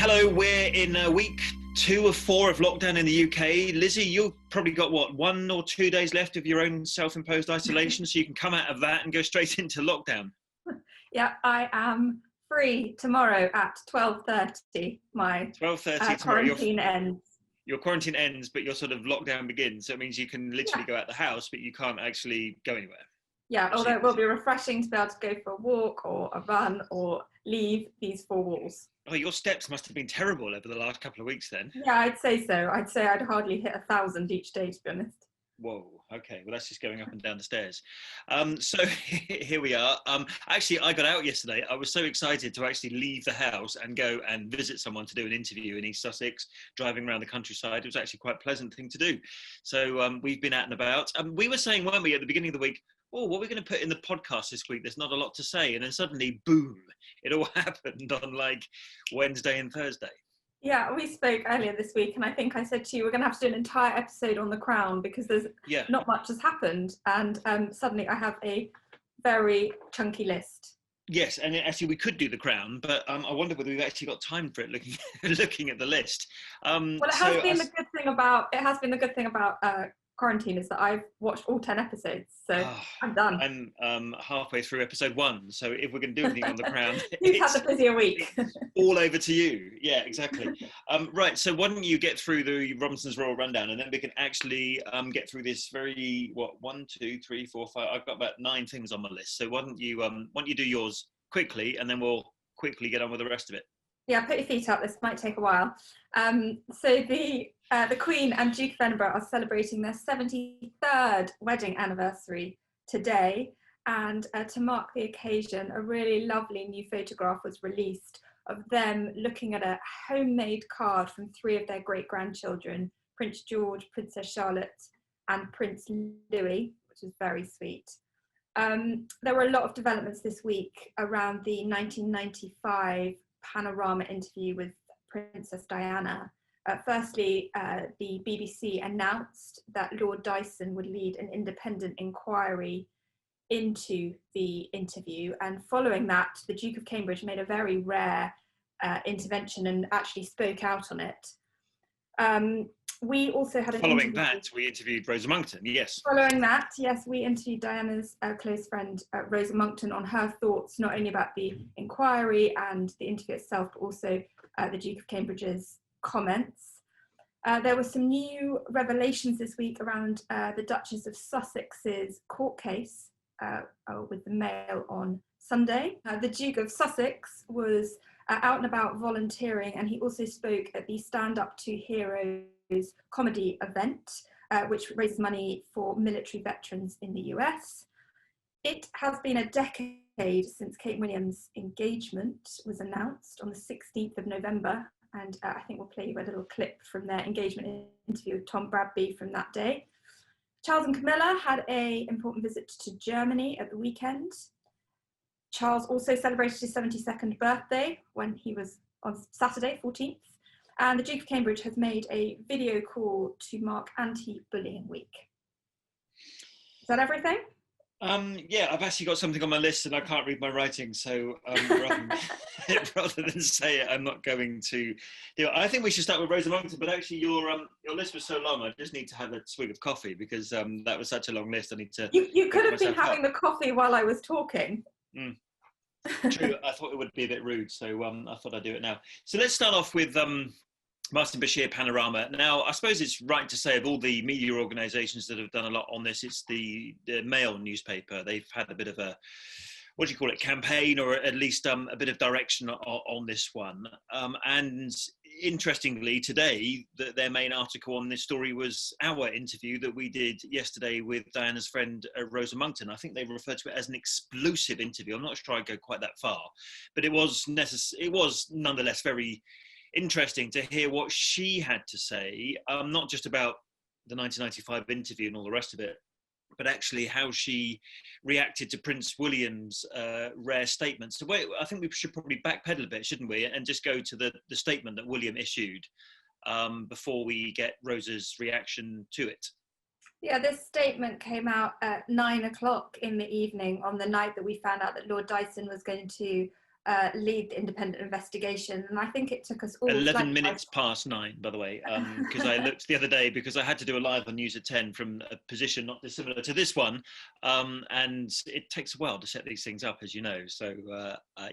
Hello, we're in week 2 of 4 of lockdown in the UK. Lizzie, you've probably got, 1 or 2 days left of your own self-imposed isolation, so you can come out of that and go straight into lockdown. Yeah, I am free tomorrow at 12:30. My 12:30 tomorrow. quarantine ends. Your quarantine ends, but your sort of lockdown begins. So it means you can literally go out the house, but you can't actually go anywhere. Yeah, although it will be refreshing to be able to go for a walk or a run or leave these 4 walls. Oh, your steps must have been terrible over the last couple of weeks then. Yeah, I'd say so. I'd say I'd hardly hit 1,000 each day, to be honest. Whoa, okay. Well, that's just going up and down the stairs. So here we are. Actually, I got out yesterday. I was so excited to actually leave the house and go and visit someone to do an interview in East Sussex, driving around the countryside. It was actually quite a pleasant thing to do. So we've been out and about. We were saying, weren't we, at the beginning of the week, oh, what are we going to put in the podcast this week? There's not a lot to say. And then suddenly, boom, it all happened on like Wednesday and Thursday. Yeah, we spoke earlier this week, and I think I said to you, we're going to have to do an entire episode on The Crown because there's not much has happened. And suddenly I have a very chunky list. Yes, and actually we could do The Crown, but I wonder whether we've actually got time for it looking at the list. Well, it has been the good thing about quarantine is that I've watched all 10 episodes, so I'm done. I'm halfway through episode 1, so if we're going to do anything on The Crown, you've had a busier week. All over to you. Yeah, exactly. Right, so why don't you get through the Robinson's Royal Rundown, and then we can actually get through this very 1, 2, 3, 4, 5. I've got about 9 things on my list. So why don't you do yours quickly, and then we'll quickly get on with the rest of it. Yeah, put your feet up. This might take a while. So the Queen and Duke of Edinburgh are celebrating their 73rd wedding anniversary today. And to mark the occasion, a really lovely new photograph was released of them looking at a homemade card from 3 of their great-grandchildren, Prince George, Princess Charlotte, and Prince Louis, which is very sweet. There were a lot of developments this week around the 1995 Panorama interview with Princess Diana. Firstly, the BBC announced that Lord Dyson would lead an independent inquiry into the interview, and following that, the Duke of Cambridge made a very rare intervention and actually spoke out on it. We also had Following that, we interviewed Rosa Monckton, yes. Following that, yes, we interviewed Diana's close friend, Rosa Monckton, on her thoughts, not only about the inquiry and the interview itself, but also the Duke of Cambridge's comments. There were some new revelations this week around the Duchess of Sussex's court case with the Mail on Sunday. The Duke of Sussex was out and about volunteering, and he also spoke at the Stand Up to Heroes comedy event, which raises money for military veterans in the US. It has been a decade since Kate Williams' engagement was announced on the 16th of November, and I think we'll play you a little clip from their engagement interview with Tom Bradby from that day. Charles and Camilla had an important visit to Germany at the weekend. Charles also celebrated his 72nd birthday when he was on Saturday, 14th. And the Duke of Cambridge has made a video call to mark Anti-Bullying Week. Is that everything? Yeah, I've actually got something on my list and I can't read my writing, so rather than say it, I'm not going to do it. I think we should start with Rosa Monckton, but actually your list was so long, I just need to have a swig of coffee because that was such a long list. I need to. You could have been having the coffee while I was talking. True, I thought it would be a bit rude, so I thought I'd do it now. So let's start off with Martin Bashir Panorama. Now, I suppose it's right to say of all the media organisations that have done a lot on this, it's the Mail newspaper. They've had a bit of a, what do you call it, campaign, or at least a bit of direction on this one. And interestingly, today, their main article on this story was our interview that we did yesterday with Diana's friend, Rosa Monckton. I think they referred to it as an explosive interview. I'm not sure I'd go quite that far, but it was nonetheless very interesting to hear what she had to say, not just about the 1995 interview and all the rest of it, but actually how she reacted to Prince William's rare statement. So I think we should probably backpedal a bit, shouldn't we, and just go to the statement that William issued before we get Rosa's reaction to it. Yeah, this statement came out at 9 o'clock in the evening on the night that we found out that Lord Dyson was going to lead the independent investigation. And I think it took us all 11 minutes past 9, by the way, because I looked the other day, because I had to do a live on News at 10 from a position not dissimilar to this one, and it takes a while to set these things up, as you know. So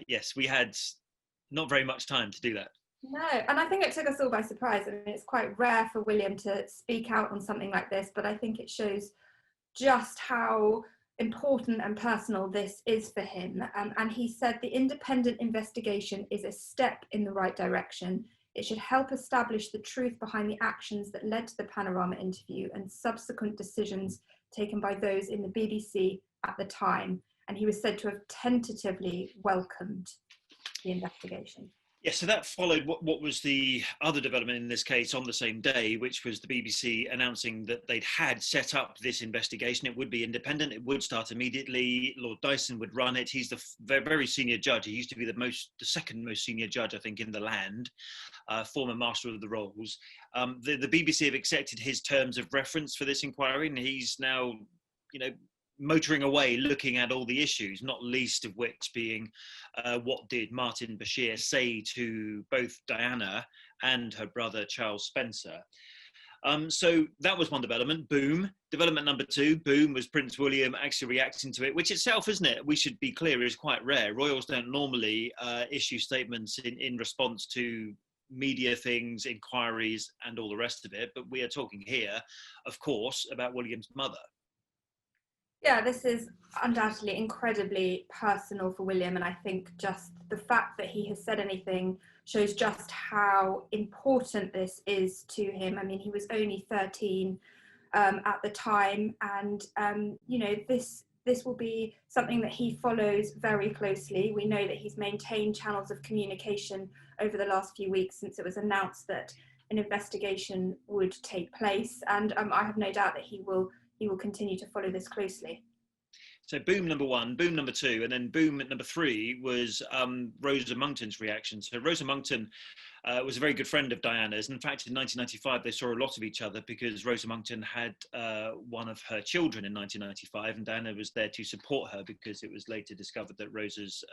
yes, we had not very much time to do that. No, and I think it took us all by surprise. I mean, it's quite rare for William to speak out on something like this, but I think it shows just how important and personal this is for him. And he said the independent investigation is a step in the right direction. It should help establish the truth behind the actions that led to the Panorama interview and subsequent decisions taken by those in the BBC at the time. And he was said to have tentatively welcomed the investigation. Yes, so that followed what was the other development in this case on the same day, which was the BBC announcing that they'd had set up this investigation. It would be independent. It would start immediately. Lord Dyson would run it. He's the very senior judge. He used to be the second most senior judge, I think, in the land, former Master of the Rolls. The BBC have accepted his terms of reference for this inquiry, and he's now, motoring away looking at all the issues, not least of which being what did Martin Bashir say to both Diana and her brother Charles Spencer. So that was one development, boom. Development number 2, boom, was Prince William actually reacting to it, which itself, isn't it, we should be clear, is quite rare. Royals don't normally issue statements in response to media things, inquiries and all the rest of it, but we are talking here, of course, about William's mother. Yeah, this is undoubtedly incredibly personal for William, and I think just the fact that he has said anything shows just how important this is to him. I mean, he was only 13 at the time, and this will be something that he follows very closely. We know that he's maintained channels of communication over the last few weeks since it was announced that an investigation would take place, and I have no doubt that he will continue to follow this closely. So boom number 1, boom number 2, and then boom at number 3 was Rosa Monckton's reaction. So Rosa Monckton was a very good friend of Diana's. In fact, in 1995, they saw a lot of each other because Rosa Monckton had one of her children in 1995, and Diana was there to support her because it was later discovered that Rosa's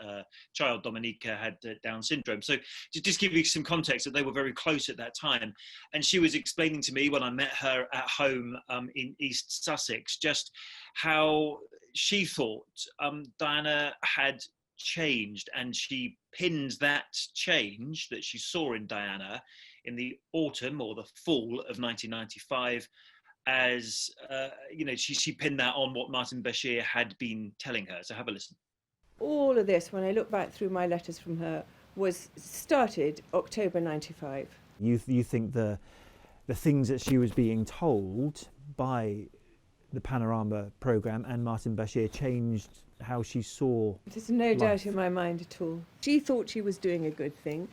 child, Dominica, had Down syndrome. So to just give you some context, that they were very close at that time. And she was explaining to me when I met her at home in East Sussex, just how she thought Diana had changed, and she pinned that change that she saw in Diana in the autumn or the fall of 1995 as she pinned that on what Martin Bashir had been telling her. So have a listen. All of this, when I look back through my letters from her, was started October 95. You think the things that she was being told by the Panorama programme and Martin Bashir changed how she saw There's no doubt in my mind at all. She thought she was doing a good thing.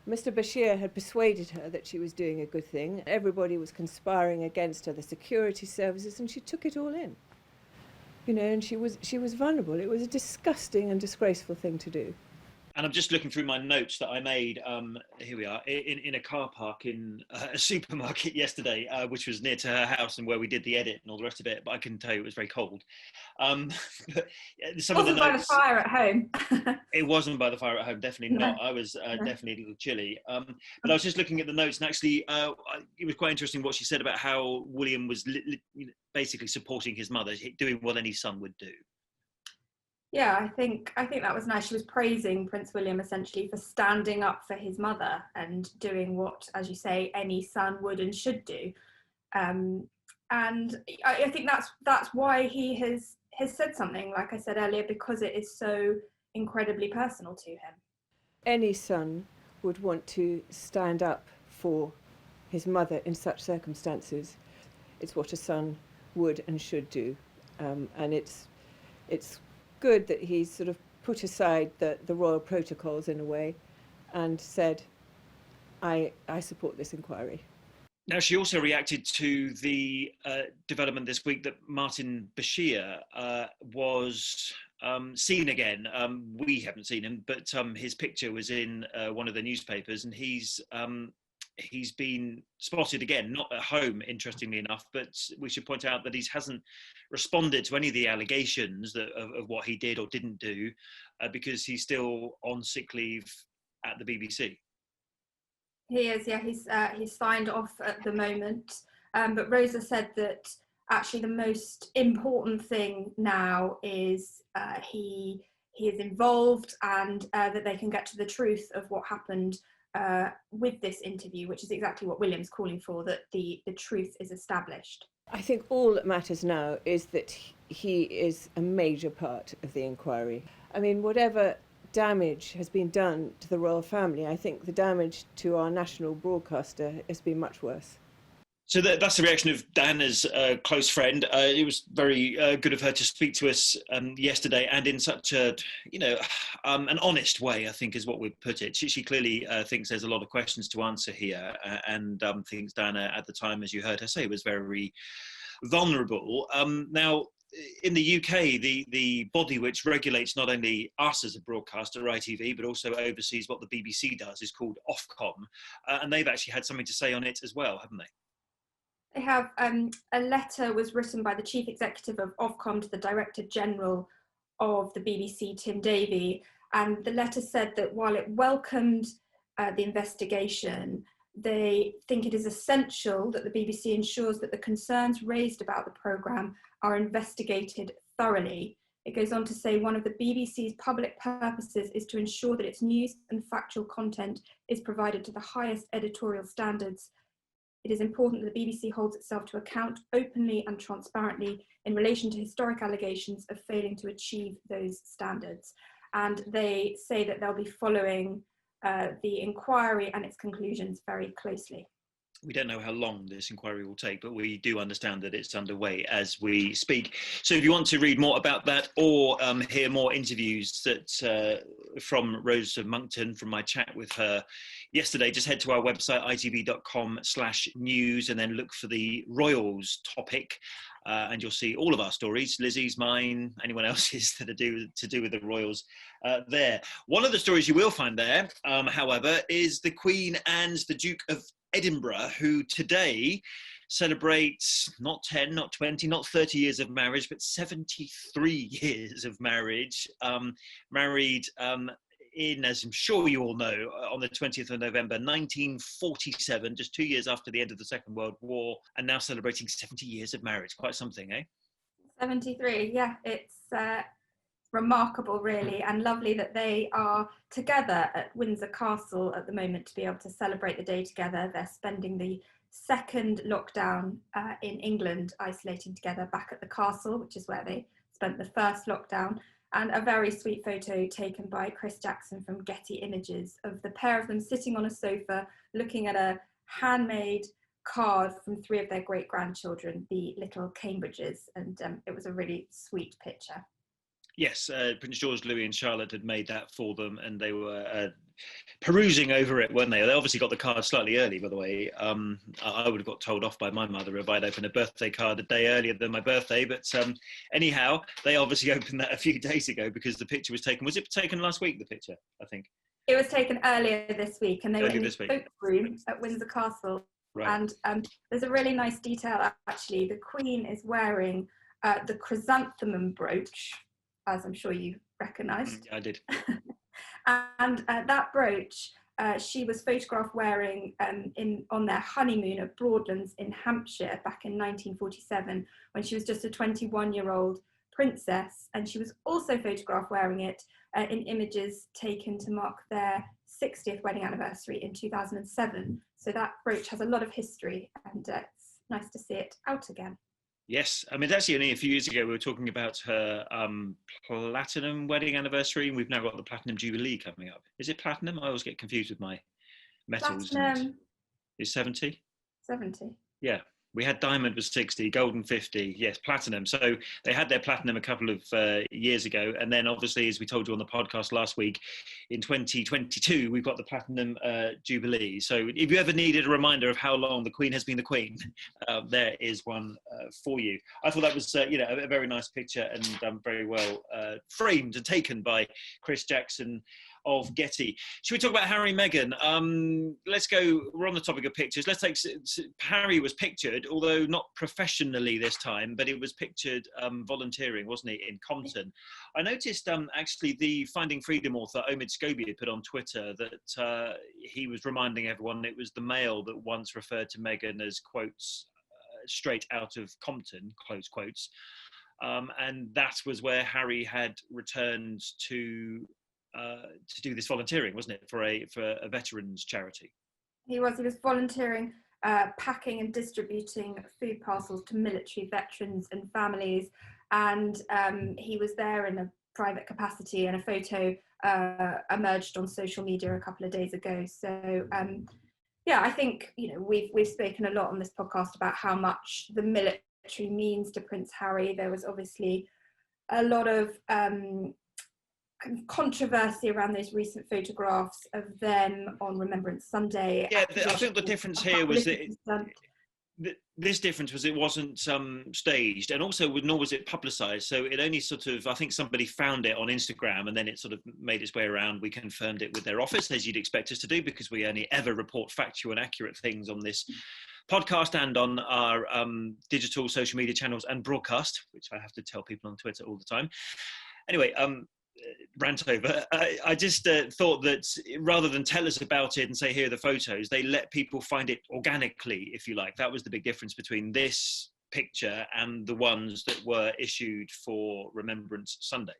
Mr. Bashir had persuaded her that she was doing a good thing. Everybody was conspiring against her, the security services, and she took it all in. And she was vulnerable. It was a disgusting and disgraceful thing to do. And I'm just looking through my notes that I made, here we are, in a car park in a supermarket yesterday, which was near to her house and where we did the edit and all the rest of it, but I can tell you it was very cold. But some of the notes, by the fire at home. It wasn't by the fire at home, definitely not. I was definitely a little chilly. But I was just looking at the notes, and actually it was quite interesting what she said about how William was basically supporting his mother, doing what any son would do. Yeah, I think that was nice. She was praising Prince William essentially for standing up for his mother and doing what, as you say, any son would and should do. And I think that's why he has said something, like I said earlier, because it is so incredibly personal to him. Any son would want to stand up for his mother in such circumstances. It's what a son would and should do, and it's good that he's sort of put aside the royal protocols in a way and said, I support this inquiry. Now, she also reacted to the development this week that Martin Bashir was seen again. We haven't seen him, but his picture was in one of the newspapers, and he's he's been spotted again, not at home, interestingly enough, but we should point out that he hasn't responded to any of the allegations of what he did or didn't do, because he's still on sick leave at the BBC. He is, yeah. He's signed off at the moment. But Rosa said that actually the most important thing now is he is involved, and that they can get to the truth of what happened with this interview, which is exactly what William's calling for, that the truth is established. I think all that matters now is that he is a major part of the inquiry. I mean, whatever damage has been done to the royal family, I think the damage to our national broadcaster has been much worse. So that's the reaction of Diana's close friend. It was very good of her to speak to us yesterday, and in such a, an honest way, I think is what we'd put it. She clearly thinks there's a lot of questions to answer here, and thinks Diana at the time, as you heard her say, was very vulnerable. Now, in the UK, the body which regulates not only us as a broadcaster, ITV, but also oversees what the BBC does, is called Ofcom, and they've actually had something to say on it as well, haven't they? They have. A letter was written by the chief executive of Ofcom to the Director General of the BBC, Tim Davie, and the letter said that while it welcomed the investigation, they think it is essential that the BBC ensures that the concerns raised about the programme are investigated thoroughly. It goes on to say one of the BBC's public purposes is to ensure that its news and factual content is provided to the highest editorial standards. It is important that the BBC holds itself to account openly and transparently in relation to historic allegations of failing to achieve those standards. And they say that they'll be following the inquiry and its conclusions very closely. We don't know how long this inquiry will take, but we do understand that it's underway as we speak. So if you want to read more about that, or hear more interviews that from Rosa Monckton, from my chat with her yesterday, just head to our website, itv.com/news, and then look for the Royals topic. And you'll see all of our stories, Lizzie's, mine, anyone else's that are to do with the Royals there. One of the stories you will find there, however, is the Queen and the Duke of Edinburgh, who today celebrates not 10, not 20, not 30 years of marriage, but 73 years of marriage. Married in, as I'm sure you all know, on the 20th of November 1947, just 2 years after the end of the Second World War, and now celebrating 70 years of marriage. Quite something, eh? 73, yeah, it's remarkable, really, and lovely that they are together at Windsor Castle at the moment to be able to celebrate the day together. They're spending the second lockdown in England, isolating together back at the castle, which is where they spent the first lockdown. And a very sweet photo taken by Chris Jackson from Getty Images of the pair of them sitting on a sofa looking at a handmade card from 3 of their great-grandchildren, the little Cambridges, and it was a really sweet picture. Yes, Prince George, Louis and Charlotte had made that for them, and they were perusing over it, weren't they? They obviously got the card slightly early, by the way. I would have got told off by my mother if I'd opened a birthday card a day earlier than my birthday, but anyhow, they obviously opened that a few days ago because the picture was taken. Was it taken last week, the picture, I think? It was taken earlier this week, and they were in the week. room at Windsor Castle. Right. And there's a really nice detail, actually. The Queen is wearing the chrysanthemum brooch, as I'm sure you recognised. I did. And that brooch, she was photographed wearing on their honeymoon at Broadlands in Hampshire back in 1947, when she was just a 21-year-old princess. And she was also photographed wearing it in images taken to mark their 60th wedding anniversary in 2007. So that brooch has a lot of history, and it's nice to see it out again. Yes, I mean, actually only a few years ago we were talking about her platinum wedding anniversary, and we've now got the platinum jubilee coming up. Is it platinum? I always get confused with my metals. Platinum is 70? 70. Yeah, We had diamond was 60, golden 50, yes, platinum. So they had their platinum a couple of years ago. And then obviously, as we told you on the podcast last week, in 2022, we've got the platinum jubilee. So if you ever needed a reminder of how long the Queen has been the Queen, there is one for you. I thought that was a very nice picture and very well framed and taken by Chris Jackson of Getty. Should we talk about Harry and Meghan? Let's go, we're on the topic of pictures. Let's take, Harry was pictured, although not professionally this time, but it was pictured volunteering, wasn't he, in Compton. I noticed actually the Finding Freedom author Omid Scobie had put on Twitter that he was reminding everyone it was the Mail that once referred to Meghan as, quotes, straight out of Compton, close quotes. And that was where Harry had returned to do this volunteering, wasn't it, for a veterans charity? He was volunteering, packing and distributing food parcels to military veterans and families, and he was there in a private capacity, and a photo emerged on social media a couple of days ago. So yeah, I think we've spoken a lot on this podcast about how much the military means to Prince Harry. There was obviously a lot of controversy around those recent photographs of them on Remembrance Sunday. Yeah, I think the difference here was that this difference was it wasn't staged, and also nor was it publicised. So it only sort of, I think somebody found it on Instagram, and then it sort of made its way around. We confirmed it with their office, as you'd expect us to do, because we only ever report factual and accurate things on this podcast and on our digital social media channels and broadcast, which I have to tell people on Twitter all the time. Anyway, rant over. I just thought that rather than tell us about it and say, here are the photos, they let people find it organically, if you like. That was the big difference between this picture and the ones that were issued for Remembrance Sunday.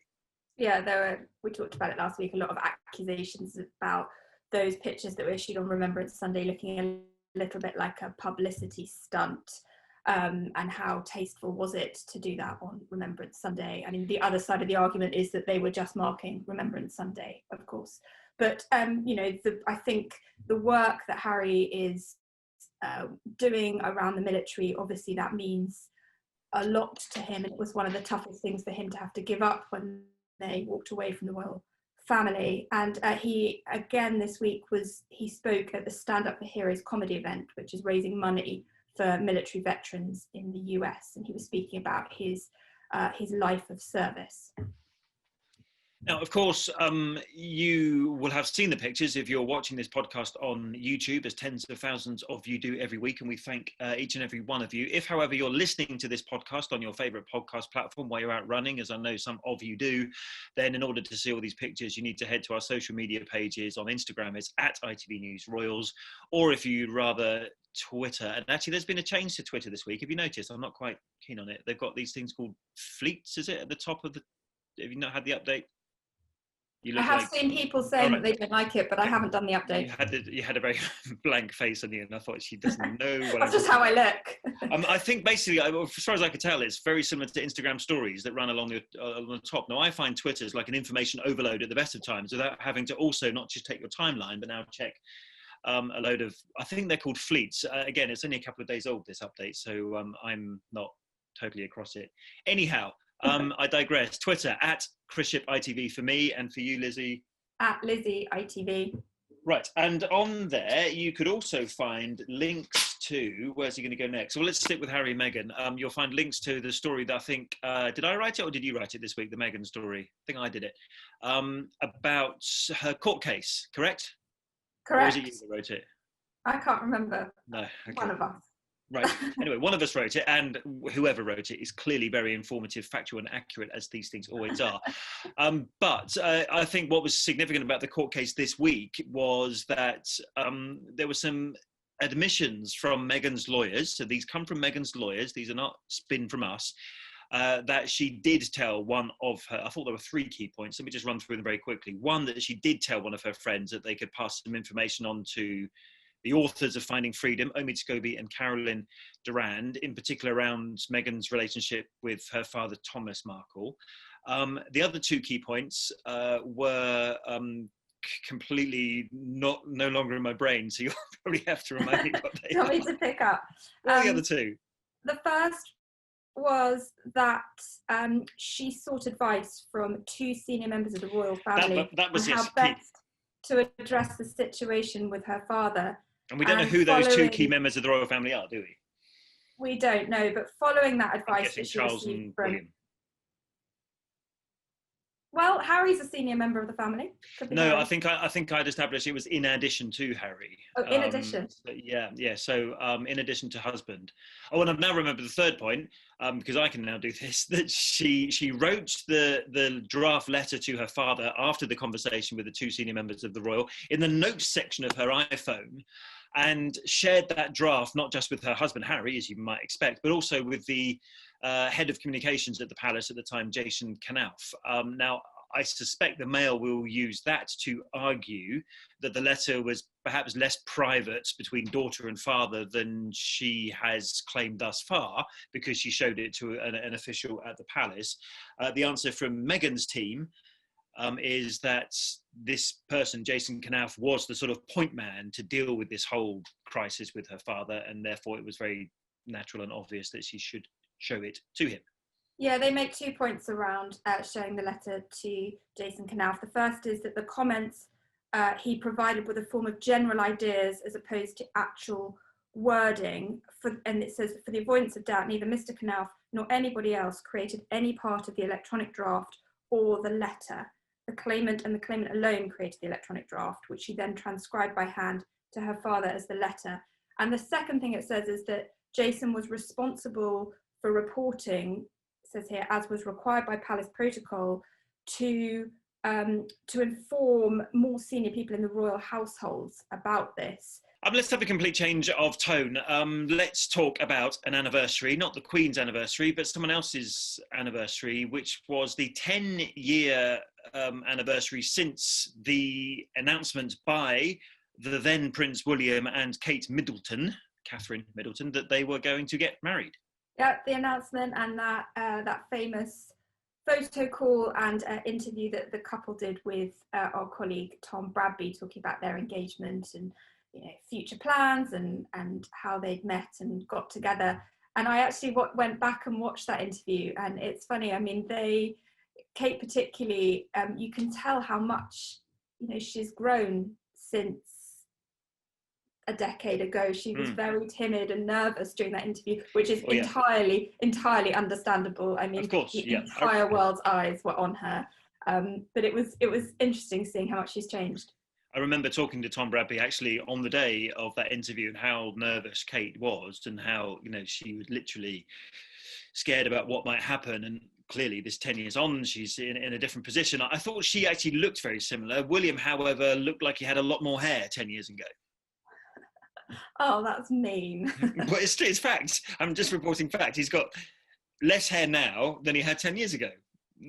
Yeah, we talked about it last week, a lot of accusations about those pictures that were issued on Remembrance Sunday looking a little bit like a publicity stunt. And how tasteful was it to do that on Remembrance Sunday? I mean, the other side of the argument is that they were just marking Remembrance Sunday, of course. But, I think the work that Harry is doing around the military, obviously that means a lot to him. And it was one of the toughest things for him to have to give up when they walked away from the royal family. And he, again, this week he spoke at the Stand Up for Heroes comedy event, which is raising money for military veterans in the US, and he was speaking about his life of service. Now, of course, you will have seen the pictures if you're watching this podcast on YouTube, as tens of thousands of you do every week, and we thank each and every one of you. If, however, you're listening to this podcast on your favourite podcast platform while you're out running, as I know some of you do, then in order to see all these pictures, you need to head to our social media pages. On Instagram, it's at ITV News Royals, or if you'd rather, Twitter. And actually, there's been a change to Twitter this week. Have you noticed? I'm not quite keen on it. They've got these things called fleets, is it, at the top of the... Have you not had the update? I have seen people saying that they don't like it, but I haven't done the update. You had a very blank face on you, and I thought she doesn't know what That's just how I look. I think basically, as far as I could tell, it's very similar to Instagram stories that run along the top. Now, I find Twitter is like an information overload at the best of times, without having to also not just take your timeline, but now check a load of, I think they're called fleets. Again, it's only a couple of days old, this update, so I'm not totally across it. Anyhow, I digress. Twitter, at Chrisship ITV for me, and for you, Lizzie? At Lizzie ITV. Right, and on there, you could also find links to, where's he going to go next? Well, let's stick with Harry and Meghan. You'll find links to the story that I think, did I write it or did you write it this week, the Meghan story? I think I did it. About her court case, correct? Correct. Or was it you that wrote it? I can't remember. No. Okay. One of us. Right. Anyway, one of us wrote it, and whoever wrote it is clearly very informative, factual, and accurate, as these things always are. But I think what was significant about the court case this week was that there were some admissions from Meghan's lawyers. So these come from Meghan's lawyers. These are not spin from us. That she did tell one of her, I thought there were 3 key points. Let me just run through them very quickly. One, that she did tell one of her friends that they could pass some information on to the authors of Finding Freedom, Omid Scobie and Carolyn Durand, in particular around Meghan's relationship with her father, Thomas Markle. The other 2 key points were completely no longer in my brain, so you'll probably have to remind me what they Tell me to pick up. What are the other 2? The first was that she sought advice from 2 senior members of the royal family that was, on how best to address the situation with her father. And we don't know who those 2 key members of the royal family are, do we? We don't know, but following that advice, I'm guessing that she Charles received and from, William. well, Harry's a senior member of the family. No, Harry. I think I'd established it was in addition to Harry. Oh, in addition. So, yeah. So in addition to husband. Oh, and I've now remembered the third point, because I can now do this. That she wrote the draft letter to her father after the conversation with the 2 senior members of the royal in the notes section of her iPhone, and shared that draft not just with her husband Harry, as you might expect, but also with the head of communications at the palace at the time, Jason Knauf. Now, I suspect the Mail will use that to argue that the letter was perhaps less private between daughter and father than she has claimed thus far, because she showed it to an official at the palace. The answer from Meghan's team is that this person, Jason Knauf, was the sort of point man to deal with this whole crisis with her father, and therefore it was very natural and obvious that she should show it to him. Yeah, they make 2 points around showing the letter to Jason Knauf. The first is that the comments he provided were the form of general ideas as opposed to actual wording. And it says, for the avoidance of doubt, neither Mr. Knauf nor anybody else created any part of the electronic draft or the letter. The claimant and the claimant alone created the electronic draft, which she then transcribed by hand to her father as the letter. And the second thing it says is that Jason was responsible for reporting, it says here, as was required by palace protocol, to inform more senior people in the royal households about this. Let's have a complete change of tone. Let's talk about an anniversary, not the Queen's anniversary, but someone else's anniversary, which was the 10-year anniversary since the announcement by the then Prince William and Kate Middleton, Catherine Middleton, that they were going to get married. Yeah, the announcement and that famous photo call and interview that the couple did with our colleague Tom Bradby, talking about their engagement and future plans and how they'd met and got together. And I actually went back and watched that interview, and it's funny. I mean, Kate particularly, you can tell how much she's grown since a decade ago. She was very timid and nervous during that interview, which is entirely understandable. I mean, of course, the entire world's eyes were on her. But it was interesting seeing how much she's changed. I remember talking to Tom Bradby actually on the day of that interview, and how nervous Kate was, and how she was literally scared about what might happen. And clearly, this 10 years on, she's in a different position. I thought she actually looked very similar. William, however, looked like he had a lot more hair 10 years ago. Oh, that's mean. But it's facts. I'm just reporting facts. He's got less hair now than he had 10 years ago.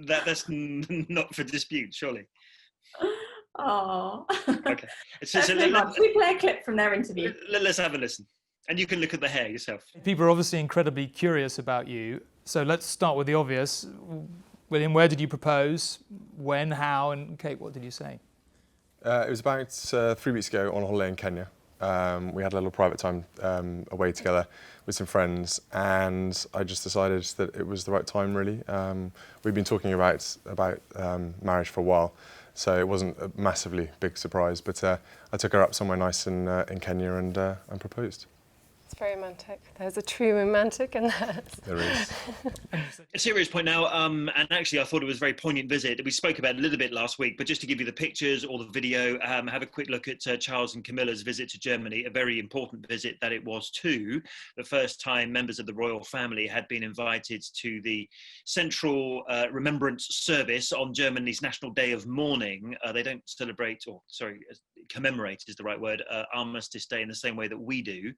That's not for dispute, surely. Oh. Okay. We play a clip from their interview. Let's have a listen. And you can look at the hair yourself. People are obviously incredibly curious about you. So let's start with the obvious. William, where did you propose? When, how, and Kate, what did you say? It was about 3 weeks ago on a holiday in Kenya. We had a little private time away together with some friends, and I just decided that it was the right time, really. We've been talking about marriage for a while, so it wasn't a massively big surprise, but I took her up somewhere nice in Kenya and proposed. It's very romantic. There's a true romantic in that. There is. A serious point now, and actually I thought it was a very poignant visit. We spoke about it a little bit last week, but just to give you the pictures or the video, have a quick look at Charles and Camilla's visit to Germany, a very important visit that it was too. The first time members of the royal family had been invited to the central remembrance service on Germany's National Day of Mourning. They don't commemorate is the right word, Armistice Day in the same way that we do.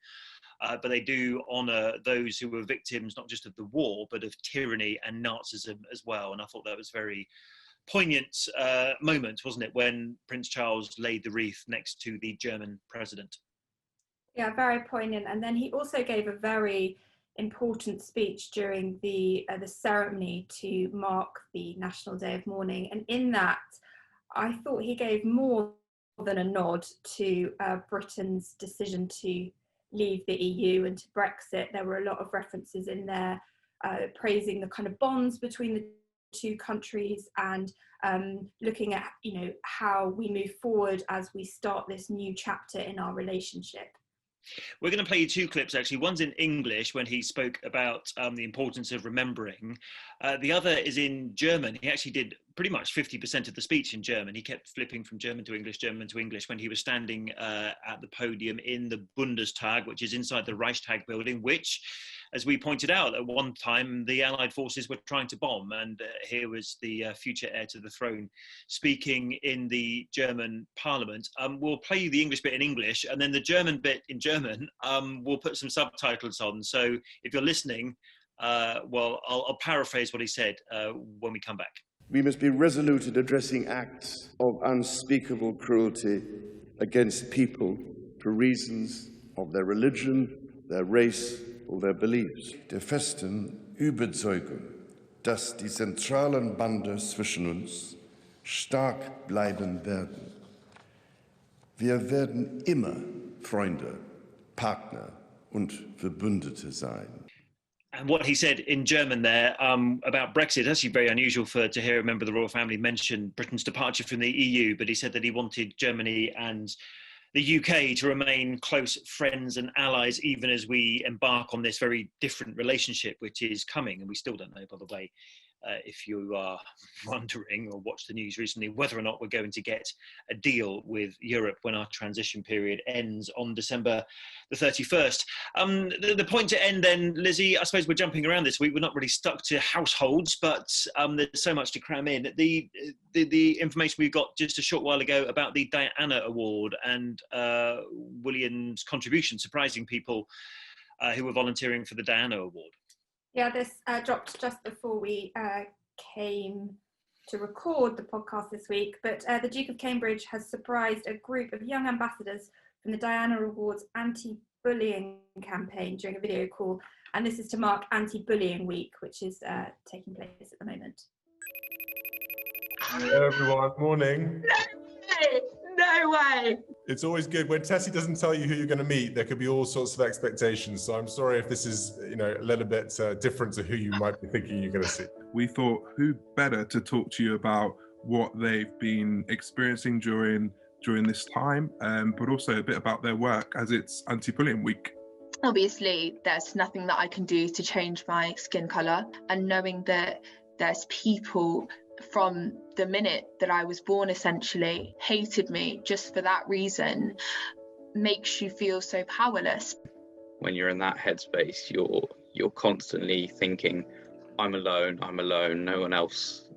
But they do honour those who were victims not just of the war, but of tyranny and Nazism as well. And I thought that was a very poignant moment, wasn't it, when Prince Charles laid the wreath next to the German president? Yeah, very poignant. And then he also gave a very important speech during the ceremony to mark the National Day of Mourning. And in that, I thought he gave more than a nod to Britain's decision to leave the EU and to Brexit. There were a lot of references in there praising the kind of bonds between the two countries and looking at, you know, how we move forward as we start this new chapter in our relationship. We're going to play you two clips, actually. One's in English when he spoke about the importance of remembering. The other is in German. He actually did pretty much 50% of the speech in German. He kept flipping from German to English when he was standing at the podium in the Bundestag, which is inside the Reichstag building, which, as we pointed out, at one time the Allied forces were trying to bomb, and here was the future heir to the throne speaking in the German parliament. We'll play you the English bit in English, and then the German bit in German. We'll put some subtitles on, so if you're listening, well, I'll paraphrase what he said when we come back. We must be resolute in addressing acts of unspeakable cruelty against people for reasons of their religion, their race, or their beliefs. Der festen Überzeugung, dass die zentralen Bande zwischen uns stark bleiben werden. Wir werden immer Freunde, Partner und Verbündete sein. And what he said in German there about Brexit, it's actually very unusual to hear a member of the royal family mention Britain's departure from the EU, but he said that he wanted Germany and the UK to remain close friends and allies, even as we embark on this very different relationship, which is coming. And we still don't know, by the way, if you are wondering or watched the news recently, whether or not we're going to get a deal with Europe when our transition period ends on December the 31st. The point to end then, Lizzie, I suppose we're jumping around this week. We're not really stuck to households, but there's so much to cram in. The information we got just a short while ago about the Diana Award and William's contribution, surprising people who were volunteering for the Diana Award. Yeah, this dropped just before we came to record the podcast this week, but the Duke of Cambridge has surprised a group of young ambassadors from the Diana Awards anti-bullying campaign during a video call, and this is to mark Anti-Bullying Week, which is taking place at the moment. Hello everyone, morning. No way! It's always good when Tessie doesn't tell you who you're going to meet. There could be all sorts of expectations. So I'm sorry if this is, you know, a little bit different to who you might be thinking you're going to see. We thought, who better to talk to you about what they've been experiencing during this time, but also a bit about their work as it's Anti-Bullying Week. Obviously, there's nothing that I can do to change my skin colour, and knowing that there's people from the minute that I was born essentially hated me just for that reason makes you feel so powerless. When you're in that headspace, you're constantly thinking, I'm alone, no one else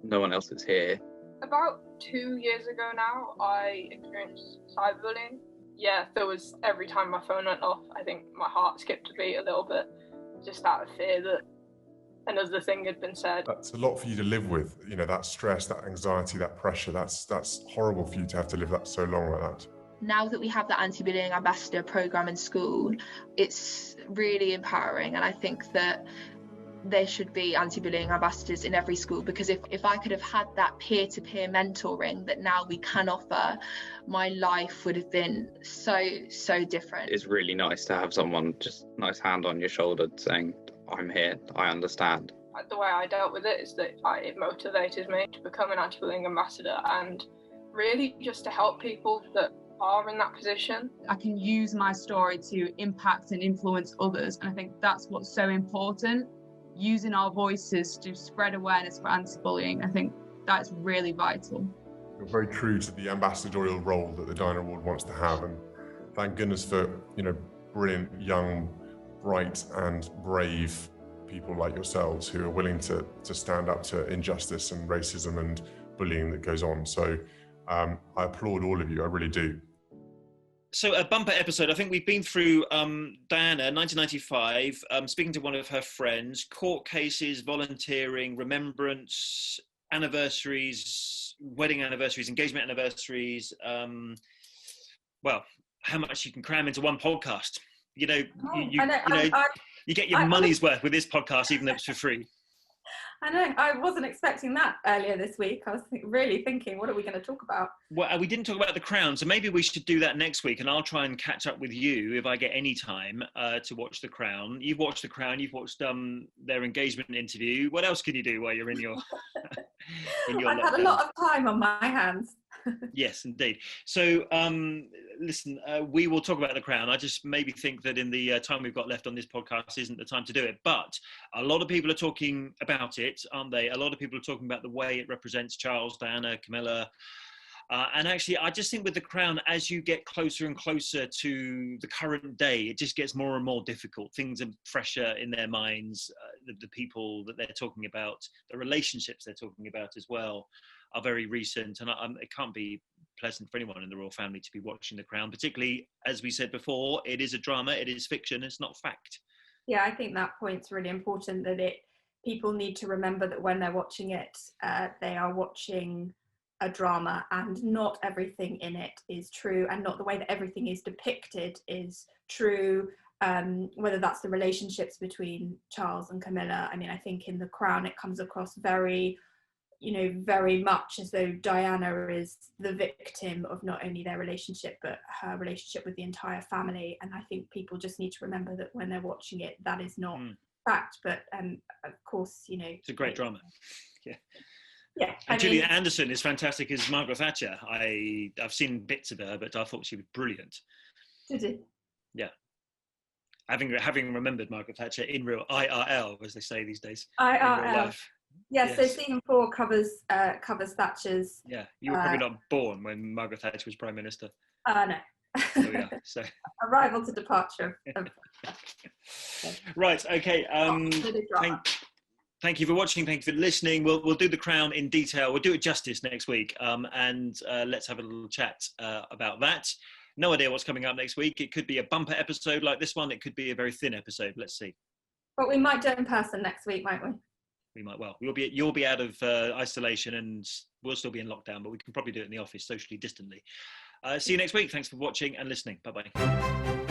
is here. About 2 years ago now, I experienced cyberbullying. Yeah, there was every time my phone went off, I think my heart skipped a beat a little bit, just out of fear that another thing had been said. That's a lot for you to live with, you know, that stress, that anxiety, that pressure. That's horrible for you to have to live that so long like that. Now that we have the anti-bullying ambassador programme in school, it's really empowering, and I think that there should be anti-bullying ambassadors in every school, because if I could have had that peer-to-peer mentoring that now we can offer, my life would have been so different. It's really nice to have someone just nice hand on your shoulder saying, I'm here, I understand. The way I dealt with it is that it motivated me to become an anti-bullying ambassador, and really just to help people that are in that position. I can use my story to impact and influence others, and I think that's what's so important. Using our voices to spread awareness for anti-bullying, I think that's really vital. You're very true to the ambassadorial role that the Diana Award wants to have, and thank goodness for, you know, brilliant, young, bright and brave people like yourselves who are willing to stand up to injustice and racism and bullying that goes on. So I applaud all of you, I really do. So a bumper episode. I think we've been through Diana, 1995, speaking to one of her friends, court cases, volunteering, remembrance, anniversaries, wedding anniversaries, engagement anniversaries. Well, how much you can cram into one podcast. You know, you get your money's worth with this podcast, even though it's for free. I know. I wasn't expecting that earlier this week. I was really thinking, what are we going to talk about? Well, we didn't talk about the Crown, so maybe we should do that next week, and I'll try and catch up with you if I get any time to watch the Crown. You've watched the Crown. You've watched their engagement interview. What else can you do while you're in your? I've had a lot of time on my hands. Yes, indeed. So, listen, we will talk about the Crown. I just maybe think that in the time we've got left on this podcast isn't the time to do it. But a lot of people are talking about it, aren't they? A lot of people are talking about the way it represents Charles, Diana, Camilla. And actually, I just think with the Crown, as you get closer and closer to the current day, it just gets more and more difficult. Things are fresher in their minds. The people that they're talking about, the relationships they're talking about as well, are very recent. And it can't be pleasant for anyone in the royal family to be watching the Crown, particularly, as we said before, it is a drama, it is fiction, it's not fact. Yeah, I think that point's really important, that people need to remember that when they're watching it, they are watching a drama, and not everything in it is true, and not the way that everything is depicted is true, whether that's the relationships between Charles and Camilla. I mean, I think in the Crown it comes across very much as though Diana is the victim of not only their relationship but her relationship with the entire family. And I think people just need to remember that when they're watching it, that is not fact, but of course, it's a great drama. Yeah. Yeah, and Gillian Anderson is fantastic as Margaret Thatcher. I've seen bits of her, but I thought she was brilliant. Did you? Yeah. Having remembered Margaret Thatcher in real IRL, as they say these days. IRL. Yes, so season 4 covers Thatcher's. Yeah, you were probably not born when Margaret Thatcher was Prime Minister. No. Oh, yeah, so. Arrival to departure. Right, okay. Thank you for watching. Thank you for listening. We'll do the Crown in detail. We'll do it justice next week, and let's have a little chat about that. No idea what's coming up next week. It could be a bumper episode like this one. It could be a very thin episode. Let's see. But we might do it in person next week, might we? We might well. You'll be out of isolation, and we'll still be in lockdown, but we can probably do it in the office socially distantly. See you next week. Thanks for watching and listening. Bye-bye.